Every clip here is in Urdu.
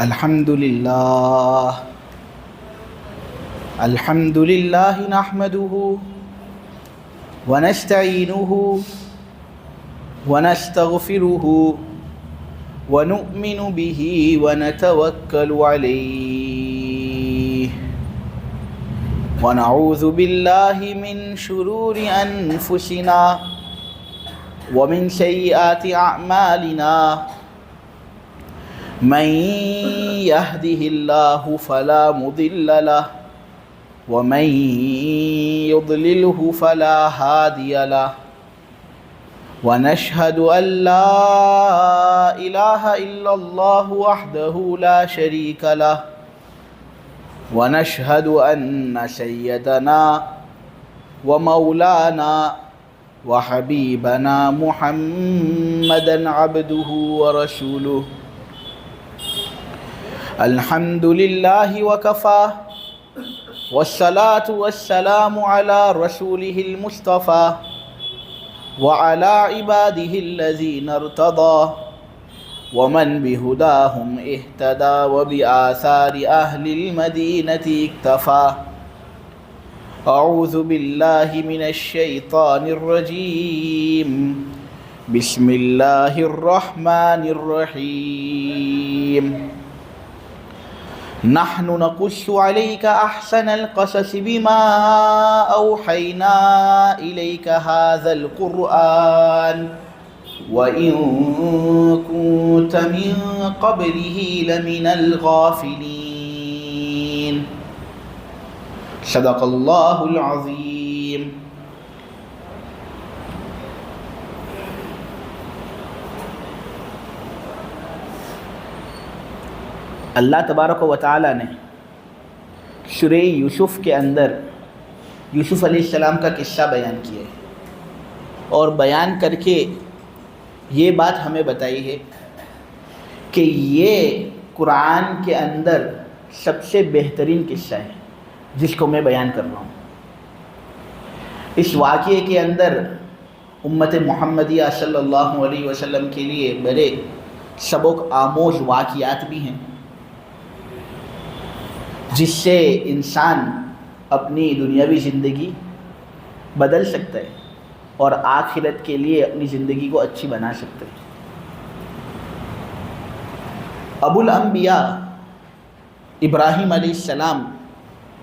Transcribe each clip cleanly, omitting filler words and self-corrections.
الحمد لله نحمده ونستعينه ونستغفره ونؤمن به ونتوكل عليه ونعوذ بالله من شرور أنفسنا ومن سيئات أعمالنا من يهده الله فلا مضل له ومن يضلله فلا هادي له ونشهد أن لا إله إلا الله وحده لا شريك له ونشهد أن سيدنا ومولانا وحبيبنا محمدا عبده ورسوله الحمد لله وكفى والصلاة والسلام على رسوله المصطفى وعلى عباده الذين ارتضى ومن بهداهم اهتدى وبآثار أهل المدينة اكتفى أعوذ بالله من الشيطان الرجيم بسم الله الرحمن الرحيم نحن نقص عليك أحسن القصص بما أوحينا إليك هذا القرآن وإن كنت من قبله لمن الغافلين صدق الله العظيم. اللہ تبارک و تعالی نے سورہ یوسف کے اندر یوسف علیہ السلام کا قصہ بیان کیا ہے اور بیان کر کے یہ بات ہمیں بتائی ہے کہ یہ قرآن کے اندر سب سے بہترین قصہ ہے جس کو میں بیان کر رہا ہوں. اس واقعے کے اندر امت محمدیہ صلی اللہ علیہ وسلم کے لیے بڑے سبق آموز واقعات بھی ہیں جس سے انسان اپنی دنیاوی زندگی بدل سکتا ہے اور آخرت کے لیے اپنی زندگی کو اچھی بنا سکتا ہے. ابو الانبیاء ابراہیم علیہ السلام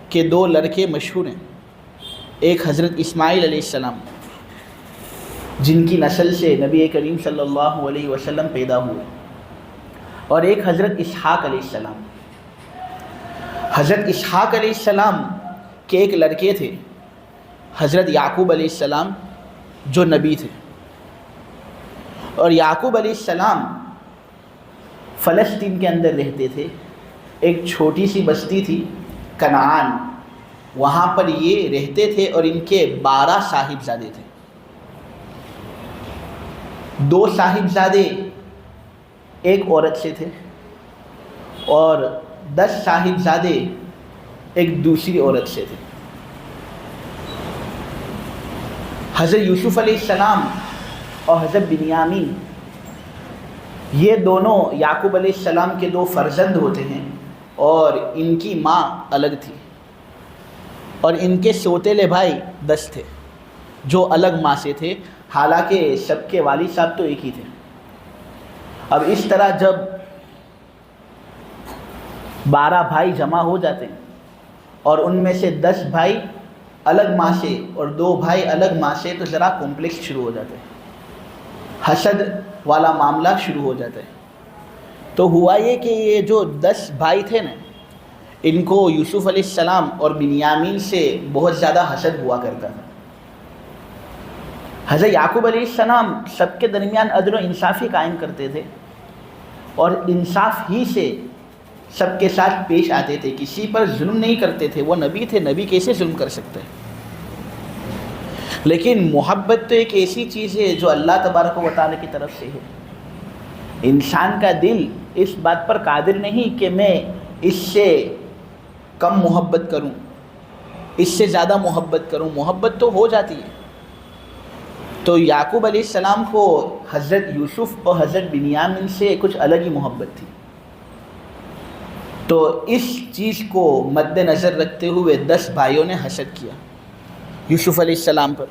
کے دو لڑکے مشہور ہیں. ایک حضرت اسماعیل علیہ السلام جن کی نسل سے نبی کریم صلی اللہ علیہ وسلم پیدا ہوئے اور ایک حضرت اسحاق علیہ السلام. حضرت اسحاق علیہ السلام کے ایک لڑکے تھے حضرت یعقوب علیہ السلام جو نبی تھے اور یعقوب علیہ السلام فلسطین کے اندر رہتے تھے. ایک چھوٹی سی بستی تھی کنعان, وہاں پر یہ رہتے تھے اور ان کے 12 صاحبزادے تھے. 2 صاحبزادے ایک عورت سے تھے اور 10 صاحبزادے ایک دوسری عورت سے تھے. حضرت یوسف علیہ السلام اور حضرت بنیامین یہ دونوں یعقوب علیہ السلام کے 2 فرزند ہوتے ہیں اور ان کی ماں الگ تھی اور ان کے سوتیلے بھائی 10 تھے جو الگ ماں سے تھے, حالانکہ سب کے والد صاحب تو ایک ہی تھے. اب اس طرح جب 12 بھائی جمع ہو جاتے ہیں اور ان میں سے 10 بھائی الگ ماں سے اور 2 بھائی الگ ماں سے تو ذرا کمپلیکس شروع ہو جاتا ہے, حسد والا معاملہ شروع ہو جاتا ہے. تو ہوا یہ کہ یہ جو 10 بھائی تھے نا, ان کو یوسف علیہ السلام اور بنیامین سے بہت زیادہ حسد ہوا کرتا تھا. حضرت یعقوب علیہ السلام سب کے درمیان عدل و انصافی قائم کرتے تھے اور انصاف ہی سے سب کے ساتھ پیش آتے تھے, کسی پر ظلم نہیں کرتے تھے. وہ نبی تھے, نبی کیسے ظلم کر سکتے ہیں؟ لیکن محبت تو ایک ایسی چیز ہے جو اللہ تبارک و تعالی کی طرف سے ہے. انسان کا دل اس بات پر قادر نہیں کہ میں اس سے کم محبت کروں, اس سے زیادہ محبت کروں. محبت تو ہو جاتی ہے. تو یعقوب علیہ السلام کو حضرت یوسف اور حضرت بنیامین سے کچھ الگ ہی محبت تھی. تو اس چیز کو مد نظر رکھتے ہوئے 10 بھائیوں نے حسد کیا یوسف علیہ السلام پر۔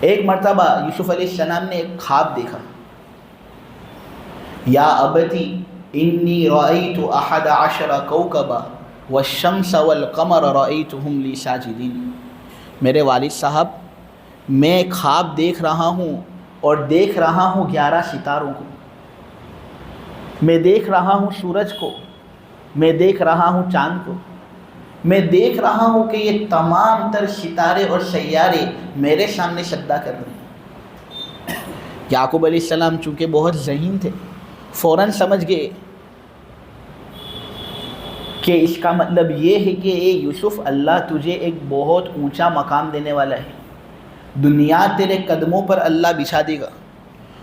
ایک مرتبہ یوسف علیہ السلام نے ایک خواب دیکھا، یا ابتی انی رأیت 11 کوکبا والشمس والقمر رأیتهم لی ساجدین۔ میرے والد صاحب، میں خواب دیکھ رہا ہوں اور دیکھ رہا ہوں 11 ستاروں کو، میں دیکھ رہا ہوں سورج کو، میں دیکھ رہا ہوں چاند کو، میں دیکھ رہا ہوں کہ یہ تمام تر ستارے اور سیارے میرے سامنے سجدہ کر رہے ہیں۔ یعقوب علیہ السلام چونکہ بہت ذہین تھے، فوراً سمجھ گئے کہ اس کا مطلب یہ ہے کہ اے یوسف، اللہ تجھے ایک بہت اونچا مقام دینے والا ہے، دنیا تیرے قدموں پر اللہ بچھا دے گا،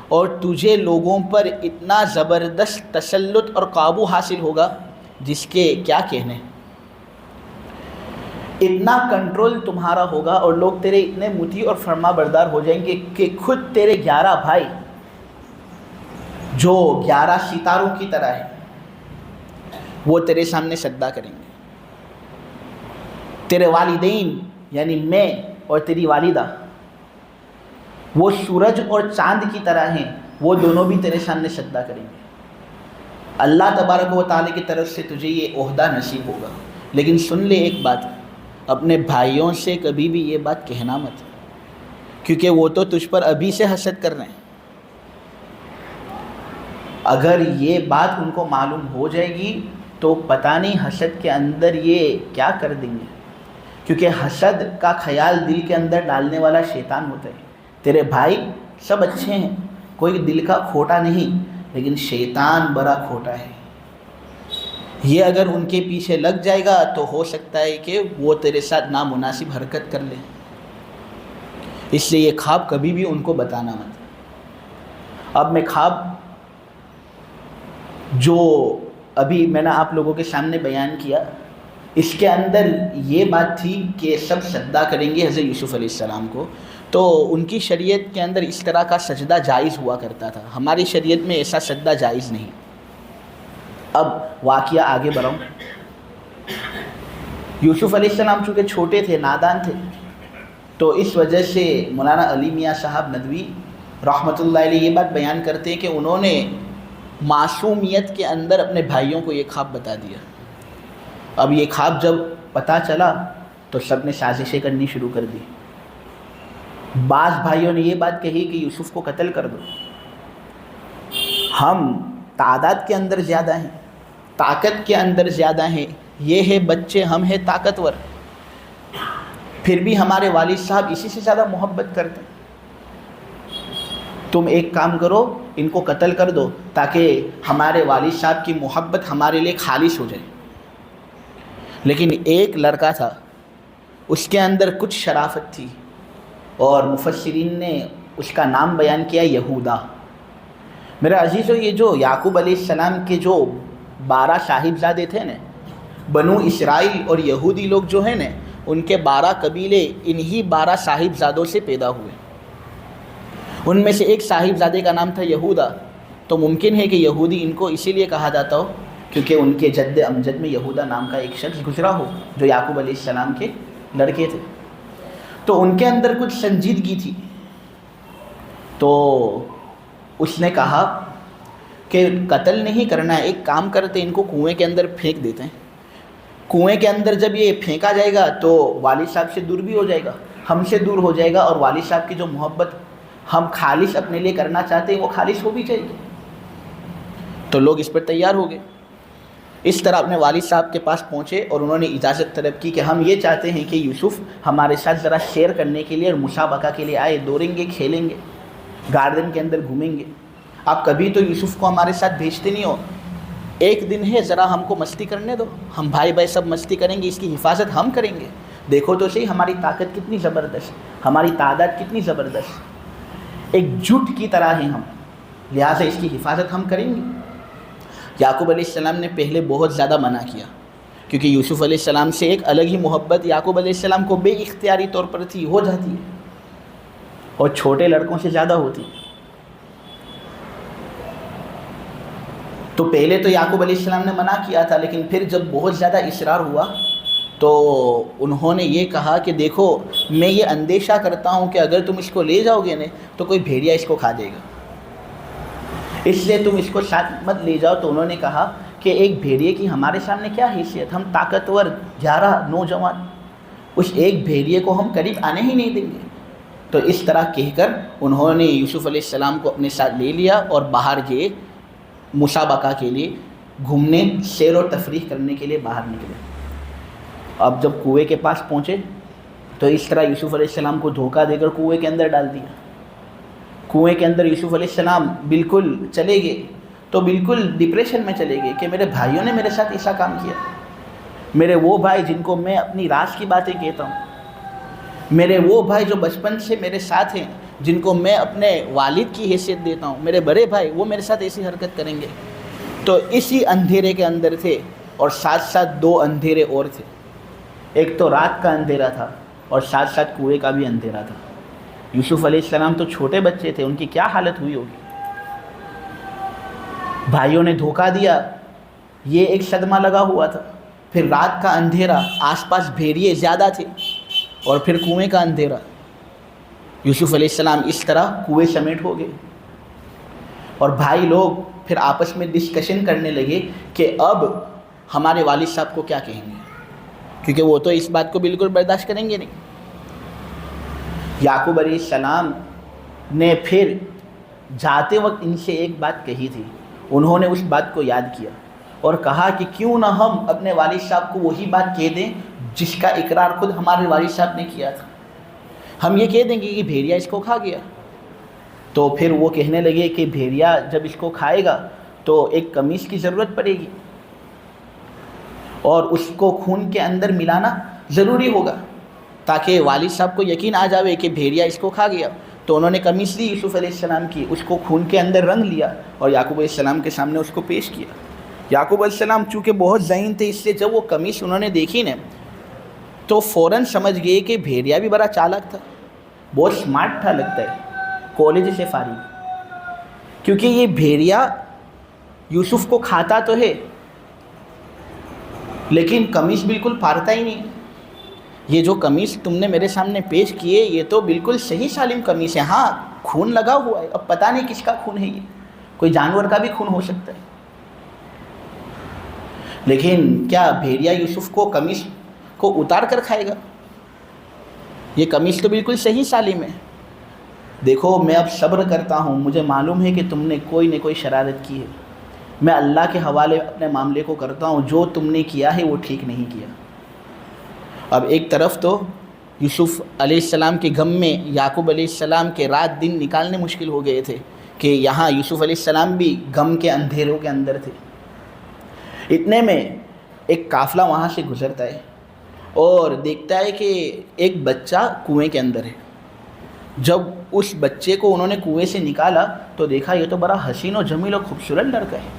اور تجھے لوگوں پر اتنا زبردست تسلط اور قابو حاصل ہوگا جس کے کیا کہنے، اتنا کنٹرول تمہارا ہوگا اور لوگ تیرے اتنے مطیع اور فرما بردار ہو جائیں گے کہ خود تیرے 11 بھائی جو 11 ستاروں کی طرح ہیں وہ تیرے سامنے سجدہ کریں گے۔ تیرے والدین یعنی میں اور تیری والدہ وہ سورج اور چاند کی طرح ہیں، وہ دونوں بھی تیرے سامنے سجدہ کریں گے۔ اللہ تبارک و تعالی کی طرف سے تجھے یہ عہدہ نصیب ہوگا، لیکن سن لے ایک بات، اپنے بھائیوں سے کبھی بھی یہ بات کہنا مت، کیونکہ وہ تو تجھ پر ابھی سے حسد کر رہے ہیں۔ اگر یہ بات ان کو معلوم ہو جائے گی تو پتہ نہیں حسد کے اندر یہ کیا کر دیں گے، کیونکہ حسد کا خیال دل کے اندر ڈالنے والا شیطان ہوتا ہے۔ تیرے بھائی سب اچھے ہیں، کوئی دل کا کھوٹا نہیں، لیکن شیطان بڑا کھوٹا ہے۔ یہ اگر ان کے پیچھے لگ جائے گا تو ہو سکتا ہے کہ وہ تیرے ساتھ نامناسب حرکت کر لیں، اس لیے یہ خواب کبھی بھی ان کو بتانا مت۔ اب میں خواب جو ابھی میں نے آپ لوگوں کے سامنے بیان کیا، اس کے اندر یہ بات تھی کہ سب سجدہ کریں گے حضرت یوسف علیہ السلام کو، تو ان کی شریعت کے اندر اس طرح کا سجدہ جائز ہوا کرتا تھا، ہماری شریعت میں ایسا سجدہ جائز نہیں۔ اب واقعہ آگے بڑھاؤں۔ یوسف علیہ السلام چونکہ چھوٹے تھے، نادان تھے، تو اس وجہ سے مولانا علی میاں صاحب ندوی رحمۃ اللہ علیہ یہ بات بیان کرتے ہیں کہ انہوں نے معصومیت کے اندر اپنے بھائیوں کو یہ خواب بتا دیا۔ اب یہ خواب جب پتہ چلا تو سب نے سازشیں کرنی شروع کر دی۔ بعض بھائیوں نے یہ بات کہی کہ یوسف کو قتل کر دو، ہم تعداد کے اندر زیادہ ہیں، طاقت کے اندر زیادہ ہیں، یہ ہے بچے، ہم ہیں طاقتور، پھر بھی ہمارے والد صاحب اسی سے زیادہ محبت کرتے ہیں، تم ایک کام کرو، ان کو قتل کر دو تاکہ ہمارے والد صاحب کی محبت ہمارے لیے خالص ہو جائے۔ لیکن ایک لڑکا تھا، اس کے اندر کچھ شرافت تھی، اور مفسرین نے اس کا نام بیان کیا یہودا۔ میرے عزیزو، یہ جو یعقوب علیہ السلام کے جو 12 صاحبزادے تھے نا، بنو اسرائیل اور یہودی لوگ جو ہیں نا، ان کے 12 قبیلے انہی 12 صاحبزادوں سے پیدا ہوئے۔ ان میں سے ایک صاحبزادے کا نام تھا یہودا، تو ممکن ہے کہ یہودی ان کو اسی لیے کہا جاتا ہو کیونکہ ان کے جد امجد میں یہودا نام کا ایک شخص گزرا ہو جو یعقوب علیہ السلام کے لڑکے تھے۔ تو ان کے اندر کچھ سنجیدگی تھی، تو اس نے کہا کہ قتل نہیں کرنا ہے، ایک کام کرتے ان کو کنویں کے اندر پھینک دیتے ہیں، کنویں کے اندر جب یہ پھینکا جائے گا تو والد صاحب سے دور بھی ہو جائے گا، ہم سے دور ہو جائے گا، اور والد صاحب کی جو محبت ہم خالص اپنے لیے کرنا چاہتے ہیں وہ خالص ہو بھی جائے گی۔ تو لوگ اس پر تیار ہو گئے، اس طرح اپنے والد صاحب کے پاس پہنچے اور انہوں نے اجازت طلب کی کہ ہم یہ چاہتے ہیں کہ یوسف ہمارے ساتھ ذرا شیئر کرنے کے لیے اور مسابقہ کے لیے آئے، دوڑیں گے، کھیلیں گے، گارڈن کے اندر گھومیں گے، آپ کبھی تو یوسف کو ہمارے ساتھ بھیجتے نہیں ہو، ایک دن ہے ذرا ہم کو مستی کرنے دو، ہم بھائی بھائی سب مستی کریں گے، اس کی حفاظت ہم کریں گے، دیکھو تو صحیح ہماری طاقت کتنی زبردست، ہماری تعداد کتنی زبردست، ایک جھوٹ کی طرح ہیں ہم، لہٰذا اس کی حفاظت ہم کریں گے۔ یعقوب علیہ السلام نے پہلے بہت زیادہ منع کیا، کیونکہ یوسف علیہ السلام سے ایک الگ ہی محبت یعقوب علیہ السلام کو بے اختیاری طور پر تھی، ہو جاتی ہے، اور چھوٹے لڑکوں سے زیادہ ہوتی ہے۔ تو پہلے تو یعقوب علیہ السلام نے منع کیا تھا، لیکن پھر جب بہت زیادہ اصرار ہوا تو انہوں نے یہ کہا کہ دیکھو میں یہ اندیشہ کرتا ہوں کہ اگر تم اس کو لے جاؤ گے نا تو کوئی بھیڑیا اس کو کھا جائے گا، اس لیے تم اس کو ساتھ مت لے جاؤ۔ تو انہوں نے کہا کہ ایک بھیڑیے کی ہمارے سامنے کیا حیثیت، ہم طاقتور 11 نوجوان، اس ایک بھیڑیے کو ہم قریب آنے ہی نہیں دیں گے۔ تو اس طرح کہہ کر انہوں نے یوسف علیہ السلام کو اپنے ساتھ لے لیا اور باہر گئے مسابقہ کے لیے، گھومنے، سیر و تفریح کرنے کے لیے باہر نکلے۔ اب جب کنویں کے پاس پہنچے تو اس طرح یوسف علیہ السلام کو دھوکہ دے کر کنویں کے اندر ڈال دیا۔ کنویں کے اندر یوسف علیہ السلام بالکل چلے گئے تو بالکل ڈپریشن میں چلے گئے کہ میرے بھائیوں نے میرے ساتھ ایسا کام کیا، میرے وہ بھائی جن کو میں اپنی راز کی باتیں کہتا ہوں، میرے وہ بھائی جو بچپن سے میرے ساتھ ہیں، جن کو میں اپنے والد کی حیثیت دیتا ہوں، میرے بڑے بھائی، وہ میرے ساتھ ایسی حرکت کریں گے۔ تو اسی اندھیرے کے اندر تھے، اور ساتھ ساتھ 2 اندھیرے اور تھے، ایک تو رات کا اندھیرا تھا اور ساتھ ساتھ کنویں کا بھی اندھیرا تھا۔ یوسف علیہ السلام تو چھوٹے بچے تھے، ان کی کیا حالت ہوئی ہوگی۔ بھائیوں نے دھوکہ دیا، یہ ایک صدمہ لگا ہوا تھا، پھر رات کا اندھیرا، آس پاس بھیڑیے زیادہ تھے، اور پھر کنویں کا اندھیرا۔ یوسف علیہ السلام اس طرح کنویں سمیٹ ہو گئے، اور بھائی لوگ پھر آپس میں ڈسکشن کرنے لگے کہ اب ہمارے والد صاحب کو کیا کہیں گے، کیونکہ وہ تو اس بات کو بالکل برداشت کریں گے نہیں۔ یعقوب علیہ السلام نے پھر جاتے وقت ان سے ایک بات کہی تھی، انہوں نے اس بات کو یاد کیا اور کہا کہ کیوں نہ ہم اپنے والد صاحب کو وہی بات کہہ دیں جس کا اقرار خود ہمارے والد صاحب نے کیا تھا، ہم یہ کہہ دیں گے کہ بھیڑیا اس کو کھا گیا۔ تو پھر وہ کہنے لگے کہ بھیڑیا جب اس کو کھائے گا تو ایک قمیص کی ضرورت پڑے گی، اور اس کو خون کے اندر ملانا ضروری ہوگا تاکہ والد صاحب کو یقین آ جاوے کہ بھیڑیا اس کو کھا گیا۔ تو انہوں نے قمیص لی یوسف علیہ السلام کی، اس کو خون کے اندر رنگ لیا اور یعقوب علیہ السلام کے سامنے اس کو پیش کیا۔ یعقوب علیہ السلام چونکہ بہت ذہین تھے، اس لیے جب وہ قمیص انہوں نے دیکھی نا تو فوراً سمجھ گئے کہ بھیڑیا بھی بڑا چالاک تھا، بہت سمارٹ تھا لگتا ہے، کالج سے فارغ، کیونکہ یہ بھیڑیا یوسف کو کھاتا تو ہے لیکن قمیص بالکل پھاڑتا ہی نہیں۔ یہ جو قمیص تم نے میرے سامنے پیش کیے یہ تو بالکل صحیح سالم قمیص ہے، ہاں خون لگا ہوا ہے، اب پتہ نہیں کس کا خون ہے، یہ کوئی جانور کا بھی خون ہو سکتا ہے، لیکن کیا بھیڑیا یوسف کو قمیص کو اتار کر کھائے گا؟ یہ قمیص تو بالکل صحیح سالم ہے۔ دیکھو میں اب صبر کرتا ہوں، مجھے معلوم ہے کہ تم نے کوئی نہ کوئی شرارت کی ہے، میں اللہ کے حوالے اپنے معاملے کو کرتا ہوں، جو تم نے کیا ہے وہ ٹھیک نہیں کیا۔ اب ایک طرف تو یوسف علیہ السلام کے غم میں یعقوب علیہ السلام کے رات دن نکالنے مشکل ہو گئے تھے کہ یہاں یوسف علیہ السلام بھی غم کے اندھیروں کے اندر تھے۔ اتنے میں ایک قافلہ وہاں سے گزرتا ہے اور دیکھتا ہے کہ ایک بچہ کنویں کے اندر ہے۔ جب اس بچے کو انہوں نے کنویں سے نکالا تو دیکھا یہ تو بڑا حسین و جمیل و خوبصورت لڑکا ہے،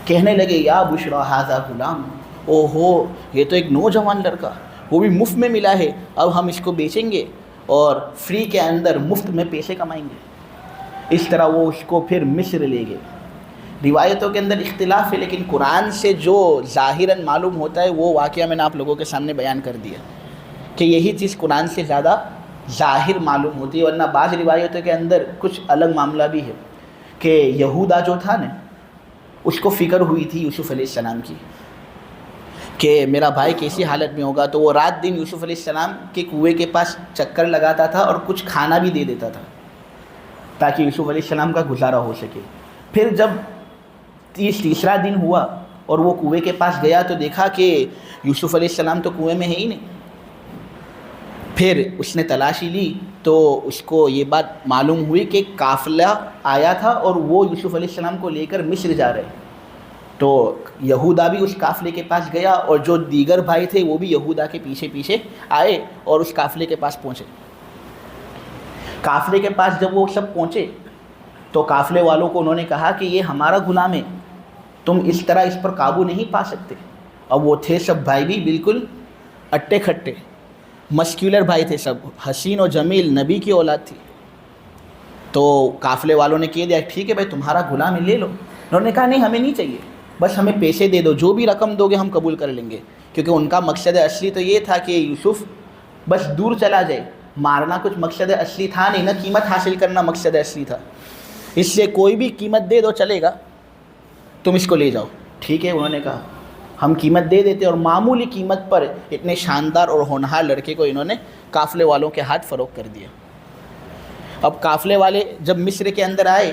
کہنے لگے یا بشرا ھذا غلام، او ہو یہ تو ایک نوجوان لڑکا، وہ بھی مفت میں ملا ہے، اب ہم اس کو بیچیں گے اور فری کے اندر مفت میں پیسے کمائیں گے۔ اس طرح وہ اس کو پھر مصر لے گئے۔ روایتوں کے اندر اختلاف ہے، لیکن قرآن سے جو ظاہراً معلوم ہوتا ہے وہ واقعہ میں نے آپ لوگوں کے سامنے بیان کر دیا کہ یہی چیز قرآن سے زیادہ ظاہر معلوم ہوتی ہے، ورنہ بعض روایتوں کے اندر کچھ الگ معاملہ بھی ہے کہ یہودا جو تھا نا اس کو فکر ہوئی تھی یوسف علیہ السلام کی کہ میرا بھائی کیسی حالت میں ہوگا، تو وہ رات دن یوسف علیہ السلام کے کنویں کے پاس چکر لگاتا تھا اور کچھ کھانا بھی دے دیتا تھا تاکہ یوسف علیہ السلام کا گزارا ہو سکے۔ پھر جب تیسرا دن ہوا اور وہ کنویں کے پاس گیا تو دیکھا کہ یوسف علیہ السلام تو کنویں میں ہے ہی نہیں۔ پھر اس نے تلاشی لی تو اس کو یہ بات معلوم ہوئی کہ قافلہ آیا تھا اور وہ یوسف علیہ السلام کو لے کر مصر جا رہے۔ تو یہودا بھی اس قافلے کے پاس گیا اور جو دیگر بھائی تھے وہ بھی یہودا کے پیچھے پیچھے آئے اور اس قافلے کے پاس پہنچے۔ قافلے کے پاس جب وہ سب پہنچے تو قافلے والوں کو انہوں نے کہا کہ یہ ہمارا غلام ہے، تم اس طرح اس پر قابو نہیں پا سکتے۔ اب وہ تھے سب بھائی بھی بالکل اٹے کھٹے، مسکیولر بھائی تھے، سب حسین و جمیل نبی کی اولاد تھی۔ تو قافلے والوں نے کہہ دیا ٹھیک ہے بھائی تمہارا غلام لے لو۔ انہوں نے کہا نہیں ہمیں نہیں چاہیے، بس ہمیں پیسے دے دو، جو بھی رقم دو گے ہم قبول کر لیں گے، کیونکہ ان کا مقصد اصلی تو یہ تھا کہ یوسف بس دور چلا جائے، مارنا کچھ مقصد اصلی تھا نہیں، نہ قیمت حاصل کرنا مقصد اصلی تھا، اس لیے کوئی بھی قیمت دے دو چلے گا، تم اس کو لے جاؤ۔ ٹھیک ہے، انہوں نے کہا ہم قیمت دے دیتے، اور معمولی قیمت پر اتنے شاندار اور ہونہار لڑکے کو انہوں نے قافلے والوں کے ہاتھ فروخت کر دیا۔ اب قافلے والے جب مصر کے اندر آئے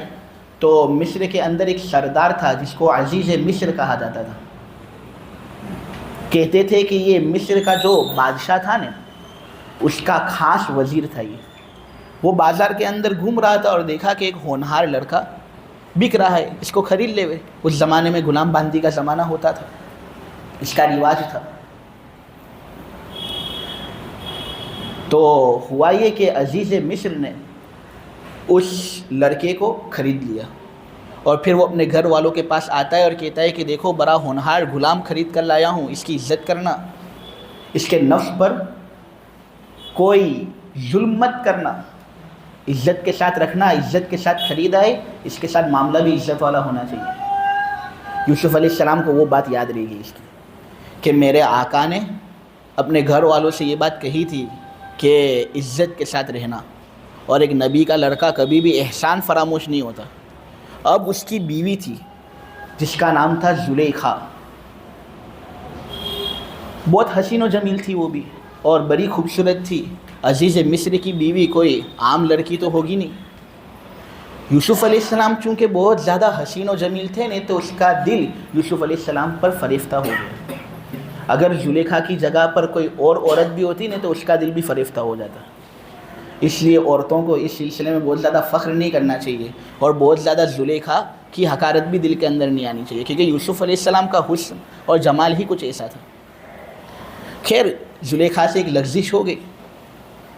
تو مصر کے اندر ایک سردار تھا جس کو عزیز مصر کہا جاتا تھا، کہتے تھے کہ یہ مصر کا جو بادشاہ تھا نا اس کا خاص وزیر تھا یہ۔ وہ بازار کے اندر گھوم رہا تھا اور دیکھا کہ ایک ہونہار لڑکا بک رہا ہے، اس کو خرید لے۔ اس زمانے میں غلام باندی کا زمانہ ہوتا تھا، اس کا رواج تھا۔ تو ہوا یہ کہ عزیز مصر نے اس لڑکے کو خرید لیا، اور پھر وہ اپنے گھر والوں کے پاس آتا ہے اور کہتا ہے کہ دیکھو بڑا ہونہار غلام خرید کر لایا ہوں، اس کی عزت کرنا، اس کے نفس پر کوئی ظلم مت کرنا، عزت کے ساتھ رکھنا، عزت کے ساتھ خریدا ہے، اس کے ساتھ معاملہ بھی عزت والا ہونا چاہیے۔ یوسف علیہ السلام کو وہ بات یاد رہے گی اس کی کہ میرے آقا نے اپنے گھر والوں سے یہ بات کہی تھی کہ عزت کے ساتھ رہنا، اور ایک نبی کا لڑکا کبھی بھی احسان فراموش نہیں ہوتا۔ اب اس کی بیوی تھی جس کا نام تھا زلیخا، بہت حسین و جمیل تھی وہ بھی، اور بڑی خوبصورت تھی۔ عزیز مصر کی بیوی کوئی عام لڑکی تو ہوگی نہیں۔ یوسف علیہ السلام چونکہ بہت زیادہ حسین و جمیل تھے نہیں تو اس کا دل یوسف علیہ السلام پر فریفتہ ہو گیا۔ اگر زلیخا کی جگہ پر کوئی اور عورت بھی ہوتی نہیں تو اس کا دل بھی فریفتہ ہو جاتا۔ اس لیے عورتوں کو اس سلسلے میں بہت زیادہ فخر نہیں کرنا چاہیے، اور بہت زیادہ زلیخا کی حقارت بھی دل کے اندر نہیں آنی چاہیے، کیونکہ یوسف علیہ السلام کا حسن اور جمال ہی کچھ ایسا تھا۔ خیر، زلیخا سے ایک لغزش ہو گئی،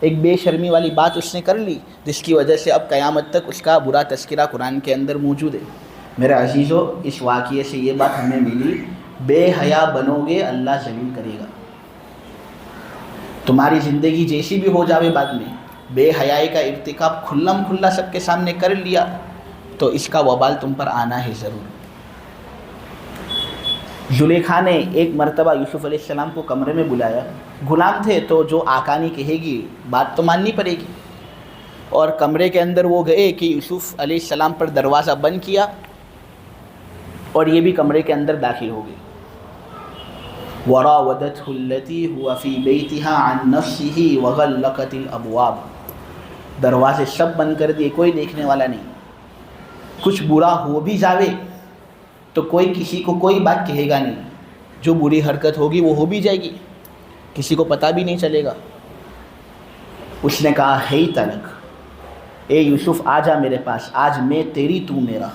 ایک بے شرمی والی بات اس نے کر لی، جس کی وجہ سے اب قیامت تک اس کا برا تذکرہ قرآن کے اندر موجود ہے۔ میرے عزیزو، اس واقعے سے یہ بات ہمیں ملی، بے حیا بنو گے اللہ ذلیل کرے گا۔ تمہاری زندگی جیسی بھی ہو جاوے بعد میں بے حیائی کا ارتکاب کھلم کھلا سب کے سامنے کر لیا تو اس کا وبال تم پر آنا ہے ضرور۔ زلیخا نے ایک مرتبہ یوسف علیہ السلام کو کمرے میں بلایا، غلام تھے تو جو آقا نہیں کہے گی بات تو ماننی پڑے گی، اور کمرے کے اندر وہ گئے کہ یوسف علیہ السلام پر دروازہ بند کیا، اور یہ بھی کمرے کے اندر داخل ہو گئی۔ وراودته التي هو في بيتها عن نفسه وغلقت الابواب، دروازے سب بند کر دیے، کوئی دیکھنے والا نہیں۔ کچھ برا ہو بھی جاوے تو کوئی کسی کو کوئی بات کہے گا نہیں، جو بری حرکت ہوگی وہ ہو بھی جائے گی، کسی کو پتہ بھی نہیں چلے گا۔ اس نے کہا ہے تلک، اے یوسف آ جا میرے پاس، آج میں تیری تو میرا۔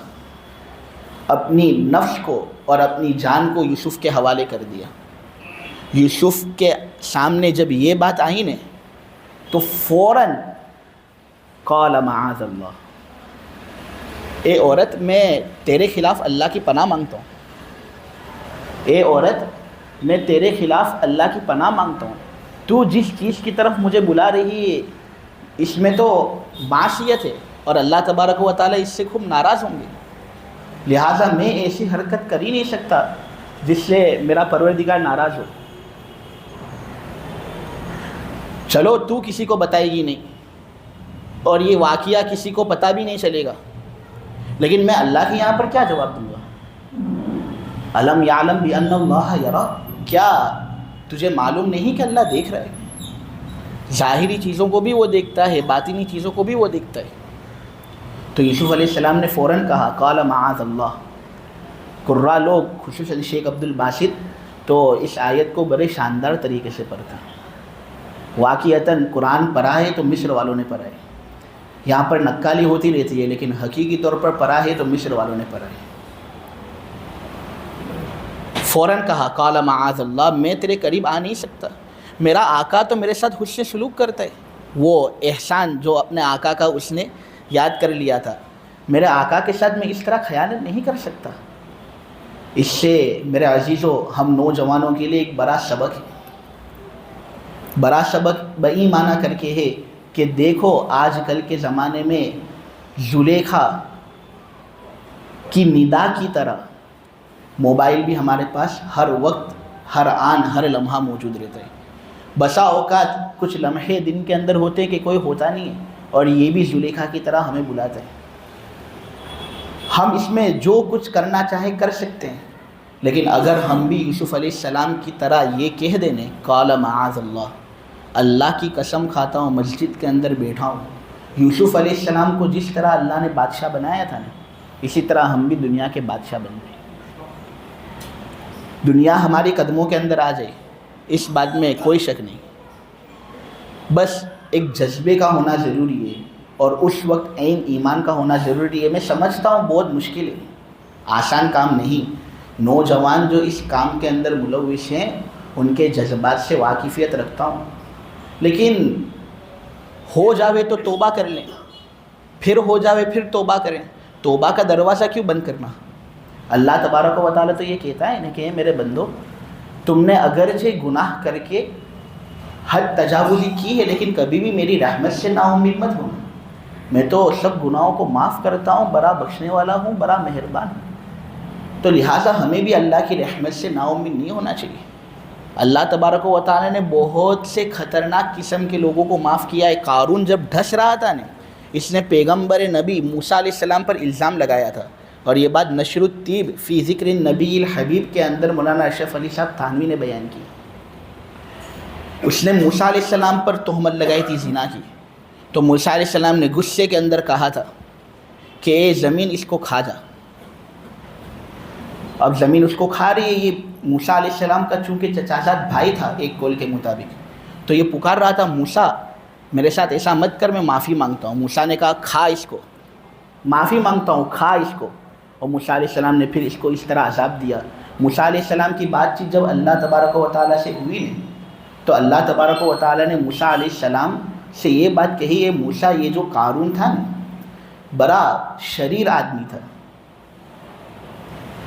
اپنی نفس کو اور اپنی جان کو یوسف کے حوالے کر دیا۔ یوسف کے سامنے جب یہ بات آئی نا تو فوراً قال معاذ اللہ، اے عورت میں تیرے خلاف اللہ کی پناہ مانگتا ہوں، اے عورت میں تیرے خلاف اللہ کی پناہ مانگتا ہوں، تو جس چیز کی طرف مجھے بلا رہی ہے اس میں تو معصیت ہے، اور اللہ تبارک و تعالیٰ اس سے خوب ناراض ہوں گے، لہٰذا میں ایسی حرکت کر ہی نہیں سکتا جس سے میرا پروردگار ناراض ہو۔ چلو تو کسی کو بتائے گی نہیں اور یہ واقعہ کسی کو پتہ بھی نہیں چلے گا، لیکن میں اللہ کے یہاں پر کیا جواب دوں گا؟ الم یعلم بان اللہ یری، کیا تجھے معلوم نہیں کہ اللہ دیکھ رہا ہے؟ ظاہری چیزوں کو بھی وہ دیکھتا ہے، باطنی چیزوں کو بھی وہ دیکھتا ہے۔ تو یوسف علیہ السلام نے فوراً کہا قال معاذ اللہ۔ قراء لوگ خصوصاً شیخ عبد الباسط تو اس آیت کو بڑے شاندار طریقے سے پڑھتے ہیں۔ واقعتاً قرآن پڑھا ہے تو مصر والوں نے پڑھا ہے، یہاں پر نقالی ہوتی رہتی ہے لیکن حقیقی طور پر پڑھا ہے تو مصر والوں نے پڑھا ہے۔ فوراً کہا قال معاذ اللہ، میں تیرے قریب آ نہیں سکتا، میرا آقا تو میرے ساتھ حسن سلوک کرتا ہے، وہ احسان جو اپنے آقا کا اس نے یاد کر لیا تھا، میرے آقا کے ساتھ میں اس طرح خیانت نہیں کر سکتا۔ اس سے میرے عزیزو ہم نوجوانوں کے لیے ایک بڑا سبق ہے، بڑا سبق بئی معنی کر کے ہے کہ دیکھو آج کل کے زمانے میں زلیخا کی ندا کی طرح موبائل بھی ہمارے پاس ہر وقت، ہر آن، ہر لمحہ موجود رہتا ہے۔ بسا اوقات کچھ لمحے دن کے اندر ہوتے ہیں کہ کوئی ہوتا نہیں ہے، اور یہ بھی زلیخا کی طرح ہمیں بلاتا ہے۔ ہم اس میں جو کچھ کرنا چاہیں کر سکتے ہیں، لیکن اگر ہم بھی یوسف علیہ السلام کی طرح یہ کہہ دینے قال معاذ اللہ کی قسم کھاتا ہوں مسجد کے اندر بیٹھا ہوں، یوسف علیہ السلام کو جس طرح اللہ نے بادشاہ بنایا تھا نا، اسی طرح ہم بھی دنیا کے بادشاہ بن گئے، دنیا ہماری قدموں کے اندر آ جائے، اس بات میں کوئی شک نہیں، بس ایک جذبے کا ہونا ضروری ہے، اور اس وقت عین ایمان کا ہونا ضروری ہے۔ میں سمجھتا ہوں بہت مشکل ہے، آسان کام نہیں۔ نوجوان جو اس کام کے اندر ملوث ہیں ان کے جذبات سے واقفیت رکھتا ہوں، لیکن ہو جاوے تو توبہ کر لیں، پھر ہو جاوے پھر توبہ کریں۔ توبہ کا دروازہ کیوں بند کرنا؟ اللہ تبارک و تعالیٰ تو یہ کہتا ہے نا کہ میرے بندو، تم نے اگرچہ گناہ کر کے حد تجاوزی کی ہے، لیکن کبھی بھی میری رحمت سے نا امید مت ہونا، میں تو سب گناہوں کو معاف کرتا ہوں، بڑا بخشنے والا ہوں، بڑا مہربان ہوں۔ تو لہٰذا ہمیں بھی اللہ کی رحمت سے نا امید نہیں ہونا چاہیے۔ اللہ تبارک و تعالیٰ نے بہت سے خطرناک قسم کے لوگوں کو معاف کیا ہے۔ قارون جب ڈھس رہا تھا نا، اس نے پیغمبر نبی موسیٰ علیہ السلام پر الزام لگایا تھا، اور یہ بات نشر الطیب فی ذکر النبی الحبیب کے اندر مولانا اشرف علی صاحب تھانوی نے بیان کی۔ اس نے موسیٰ علیہ السلام پر تہمت لگائی تھی زنا کی، تو موسیٰ علیہ السلام نے غصے کے اندر کہا تھا کہ اے زمین اس کو کھا جا۔ اب زمین اس کو کھا رہی ہے، یہ موسیٰ علیہ السلام کا چونکہ چچازاد بھائی تھا ایک قول کے مطابق، تو یہ پکار رہا تھا موسیٰ میرے ساتھ ایسا مت کر، میں معافی مانگتا ہوں۔ موسیٰ نے کہا کھا اس کو، معافی مانگتا ہوں کھا اس کو، اور موسیٰ علیہ السلام نے پھر اس کو اس طرح عذاب دیا۔ موسیٰ علیہ السلام کی بات چیت جب اللہ تبارک و تعالیٰ سے ہوئی نا، تو اللہ تبارک و تعالیٰ نے موسیٰ علیہ السلام سے یہ بات کہی ہے، موسیٰ یہ جو قارون تھا نا بڑا شریر آدمی تھا،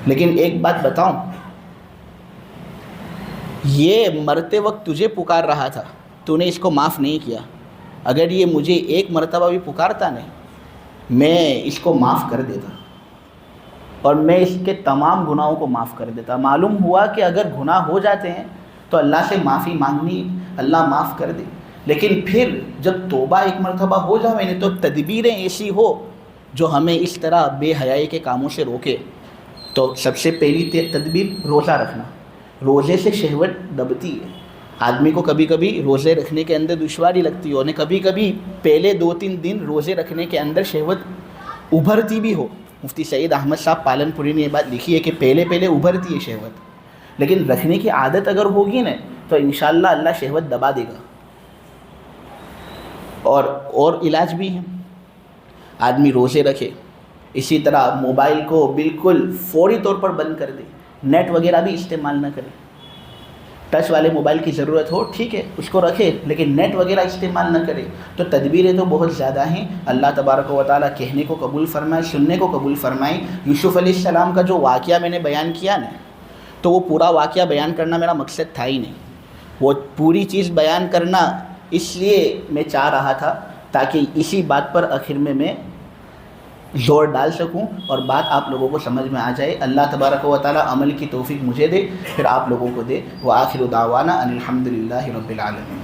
لیکن ایک بات بتاؤں، یہ مرتے وقت تجھے پکار رہا تھا، تو نے اس کو معاف نہیں کیا۔ اگر یہ مجھے ایک مرتبہ بھی پکارتا نہیں، میں اس کو معاف کر دیتا، اور میں اس کے تمام گناہوں کو معاف کر دیتا۔ معلوم ہوا کہ اگر گناہ ہو جاتے ہیں تو اللہ سے معافی مانگنی، اللہ معاف کر دے، لیکن پھر جب توبہ ایک مرتبہ ہو جائے تو تدبیریں ایسی ہو جو ہمیں اس طرح بے حیائی کے کاموں سے روکے۔ تو سب سے پہلی تدبیر روزہ رکھنا۔ روزے سے شہوت دبتی ہے، آدمی کو کبھی کبھی روزے رکھنے کے اندر دشواری لگتی ہو، کبھی کبھی پہلے 2-3 دن روزے رکھنے کے اندر شہوت ابھرتی بھی ہو۔ مفتی سعید احمد صاحب پالن پوری نے یہ بات لکھی ہے کہ پہلے ابھرتی ہے شہوت، لیکن رکھنے کی عادت اگر ہوگی نا تو انشاءاللہ اللہ شہوت دبا دے گا۔ اور علاج بھی ہے، آدمی روزے رکھے، اسی طرح موبائل کو بالکل فوری طور پر بند کر دے، نیٹ وغیرہ بھی استعمال نہ کرے۔ ٹچ والے موبائل کی ضرورت ہو ٹھیک ہے اس کو رکھے، لیکن نیٹ وغیرہ استعمال نہ کرے۔ تو تدبیریں تو بہت زیادہ ہیں، اللہ تبارک و تعالیٰ کہنے کو قبول فرمائے، سننے کو قبول فرمائے۔ یوسف علیہ السلام کا جو واقعہ میں نے بیان کیا نا، تو وہ پورا واقعہ بیان کرنا میرا مقصد تھا ہی نہیں، وہ پوری چیز بیان کرنا اس لیے میں چاہ رہا تھا تاکہ اسی بات پر آخر میں زور ڈال سکوں اور بات آپ لوگوں کو سمجھ میں آ جائے۔ اللہ تبارک و تعالیٰ عمل کی توفیق مجھے دے، پھر آپ لوگوں کو دے۔ وآخر دعوانا ان الحمد للہ رب العالمین۔